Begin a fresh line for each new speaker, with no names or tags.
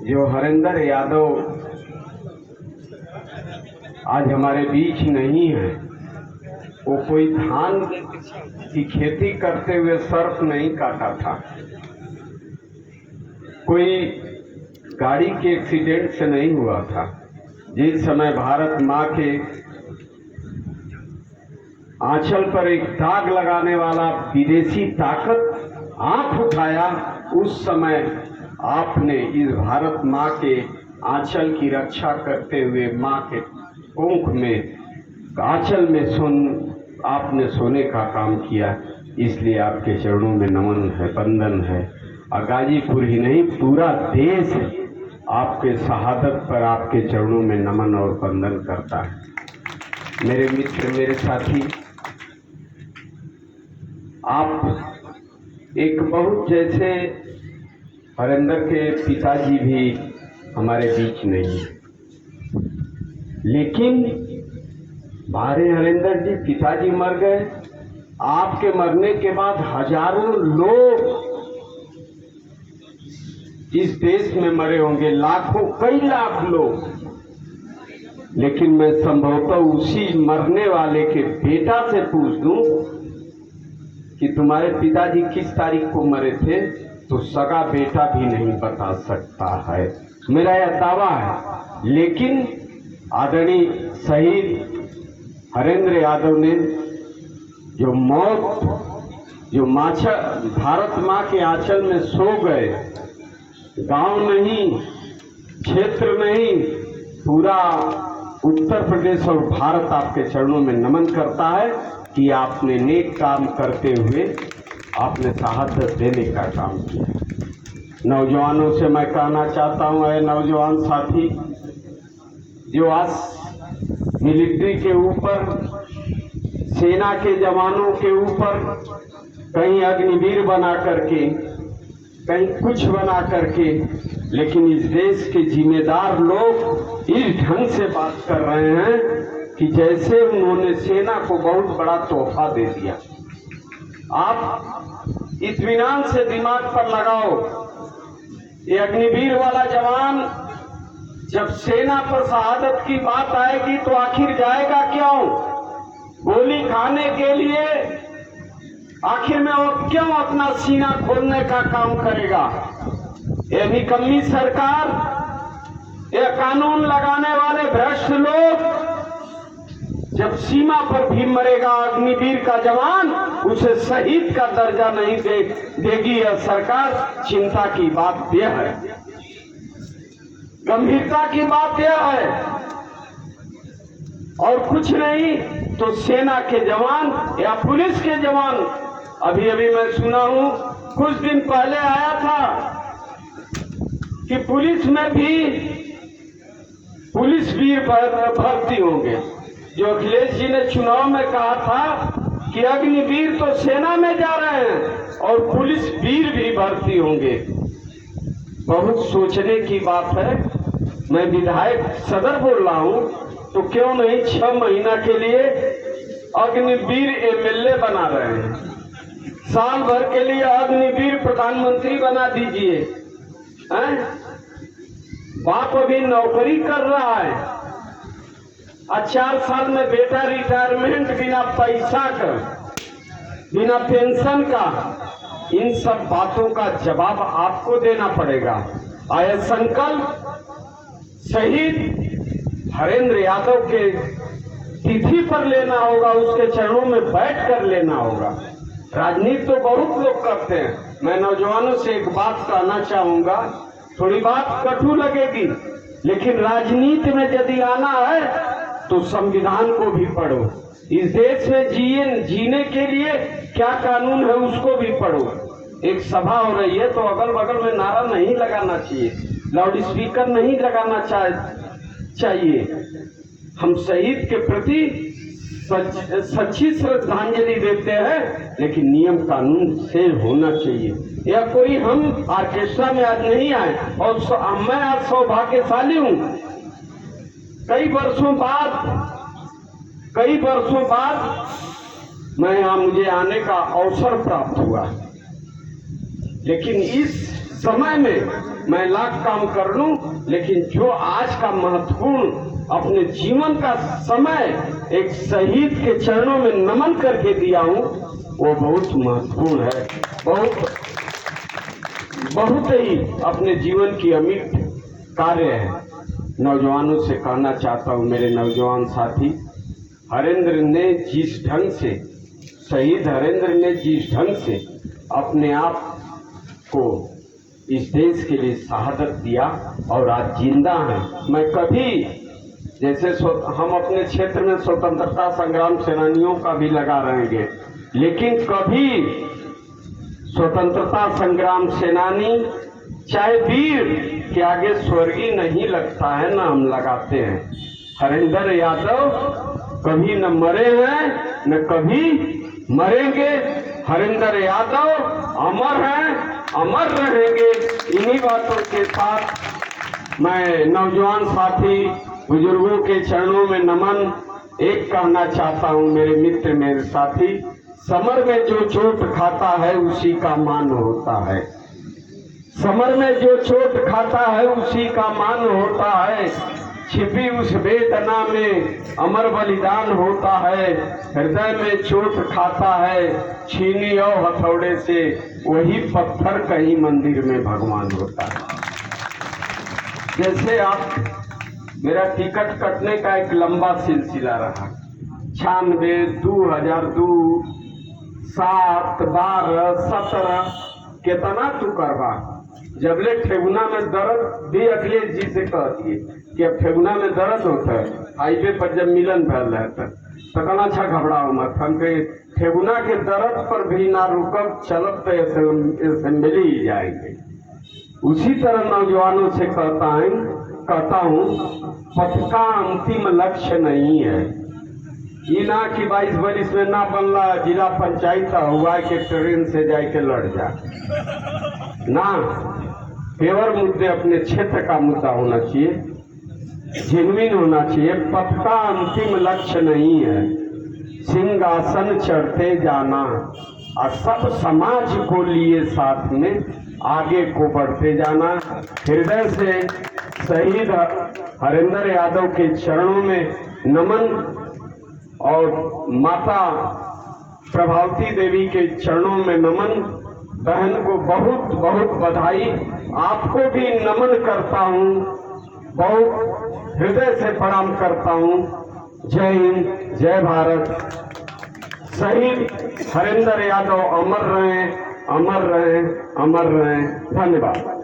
जो हरेंद्र यादव आज हमारे बीच नहीं है, वो कोई धान की खेती करते हुए सर्प नहीं काटा था, कोई गाड़ी के एक्सीडेंट से नहीं हुआ था। जिस समय भारत माँ के आंचल पर एक दाग लगाने वाला विदेशी ताकत आंख उठाया, उस समय आपने इस भारत माँ के आंचल की रक्षा करते हुए माँ के कोख में आंचल में आपने सोने का काम किया। इसलिए आपके चरणों में नमन है, वंदन है। और गाजीपुर ही नहीं, पूरा देश आपके शहादत पर आपके चरणों में नमन और वंदन करता है। मेरे मित्र, मेरे साथी, आप एक बहुत जैसे हरेंद्र के पिताजी भी हमारे बीच नहीं है, लेकिन हमारे हरेंद्र जी पिताजी मर गए, आपके मरने के बाद हजारों लोग इस देश में मरे होंगे, लाखों, कई लाख लोग। लेकिन मैं संभवतः उसी मरने वाले के बेटा से पूछ दूं कि तुम्हारे पिताजी किस तारीख को मरे थे, तो सगा बेटा भी नहीं बता सकता है। मेरा यह दावा है। लेकिन आदरणीय शहीद हरेंद्र यादव ने जो मौत, जो भारत माँ के आंचल में सो गए, गांव नहीं, क्षेत्र नहीं, पूरा उत्तर प्रदेश और भारत आपके चरणों में नमन करता है कि आपने नेक काम करते हुए आपने शहादत देने का काम किया। नौजवानों से मैं कहना चाहता हूँ, ऐ नौजवान साथी, जो आज मिलिट्री के ऊपर, सेना के जवानों के ऊपर कहीं अग्निवीर बना करके, कहीं कुछ बना करके, लेकिन इस देश के जिम्मेदार लोग इस ढंग से बात कर रहे हैं कि जैसे उन्होंने सेना को बहुत बड़ा तोहफा दे दिया। आप इत्मीनान से दिमाग पर लगाओ, ये अग्निवीर वाला जवान जब सेना पर शहादत की बात आएगी तो आखिर जाएगा क्यों? गोली खाने के लिए आखिर में वो क्यों अपना सीना खोलने का काम करेगा? ये भी कमी सरकार, ये कानून लगाने वाले भ्रष्ट लोग, जब सीमा पर भी मरेगा अग्निवीर का जवान, उसे शहीद का दर्जा नहीं देगी यह सरकार। चिंता की बात यह है, गंभीरता की बात यह है, और कुछ नहीं तो सेना के जवान या पुलिस के जवान। अभी अभी मैं सुना हूं, कुछ दिन पहले आया था कि पुलिस में भी पुलिस वीर भर्ती होंगे। जो अखिलेश जी ने चुनाव में कहा था कि अग्निवीर तो सेना में जा रहे हैं और पुलिस वीर भी भर्ती होंगे। बहुत सोचने की बात है। मैं विधायक सदर बोल रहा हूं, तो क्यों नहीं 6 महीना के लिए अग्निवीर एमएलए बना रहे हैं, साल भर के लिए अग्निवीर प्रधानमंत्री बना दीजिए। बाप अभी नौकरी कर रहा है और 4 साल में बेटा रिटायरमेंट, बिना पैसा का, बिना पेंशन का। इन सब बातों का जवाब आपको देना पड़ेगा। आया संकल्प शहीद हरेंद्र यादव के तिथि पर लेना होगा, उसके चरणों में बैठ कर लेना होगा। राजनीति तो बहुत लोग करते हैं। मैं नौजवानों से एक बात कहना चाहूंगा, थोड़ी बात कटु लगेगी, लेकिन राजनीति में यदि आना है तो संविधान को भी पढ़ो। इस देश में जीने के लिए क्या कानून है उसको भी पढ़ो। एक सभा हो रही है तो अगल बगल में नारा नहीं लगाना चाहिए, लाउड स्पीकर नहीं लगाना चाहिए। हम शहीद के प्रति सच्ची श्रद्धांजलि देते हैं, लेकिन नियम कानून से होना चाहिए। या कोई हम ऑर्केस्ट्रा में आज नहीं आए, और मैं आज सौभाग्यशाली हूँ। कई वर्षों बाद मैं यहाँ, मुझे आने का अवसर प्राप्त हुआ। लेकिन इस समय में मैं लाख काम कर लूं, लेकिन जो आज का महत्वपूर्ण अपने जीवन का समय एक शहीद के चरणों में नमन करके दिया हूं, वो बहुत महत्वपूर्ण है, बहुत ही अपने जीवन की अमिट कार्य है। नौजवानों से कहना चाहता हूं, मेरे नौजवान साथी, हरेंद्र ने जिस ढंग से, शहीद हरेंद्र ने जिस ढंग से अपने आप को इस देश के लिए शहादत दिया और आज जिंदा हैं। मैं कभी, जैसे हम अपने क्षेत्र में स्वतंत्रता संग्राम सेनानियों का भी लगा रहेंगे, लेकिन कभी स्वतंत्रता संग्राम सेनानी चाहे वीर के आगे स्वर्गीय नहीं लगता है, ना हम लगाते हैं। हरेंद्र यादव कभी न मरे हैं न कभी मरेंगे। हरेंद्र यादव अमर हैं, अमर रहेंगे। इन्हीं बातों के साथ मैं नौजवान साथी बुजुर्गों के चरणों में नमन एक कहना चाहता हूं, मेरे मित्र, मेरे साथी, समर में जो चोट खाता है उसी का मान होता है। समर में जो चोट खाता है उसी का मान होता है। छिपी उस वेदना में अमर बलिदान होता है। हृदय में चोट खाता है छीनी और हथौड़े से, वही पत्थर कहीं मंदिर में भगवान होता है। जैसे आप, मेरा टिकट कटने का एक लंबा सिलसिला रहा, 96, 2002, 7, 12, 17, कितना तू करवा। जबले ठेगुना में दर्द भी अखिलेश जी से कहती है कि अब ठेगुना में दर्द होता है, हाईवे पर जब मिलन फैल रहता है तो कहना अच्छा घबराओ मत, हम के ठेगुना के दर्द पर भी ना रुकब, चलब तो ऐसे मिल ही जाएंगे। उसी तरह नौजवानों से कहता हूँ, पथ का अंतिम लक्ष्य नहीं है। ये ना कि 22 बरिस में ना बनला जिला पंचायत हुआ कि ट्रेन से जाके लड़ जा, ना, पेवर मुद्दे अपने क्षेत्र का मुद्दा होना चाहिए, जेन्युइन होना चाहिए। पथ का अंतिम लक्ष्य नहीं है, सिंहासन चढ़ते जाना और सब समाज को लिए साथ में आगे को बढ़ते जाना। हृदय से शहीद हरेंद्र यादव के चरणों में नमन और माता प्रभावती देवी के चरणों में नमन। बहन को बहुत बहुत बधाई, आपको भी नमन करता हूँ, बहुत हृदय से प्रणाम करता हूँ। जय हिंद, जय भारत। शहीद हरेंद्र यादव अमर रहें, अमर रहें, अमर रहें। धन्यवाद।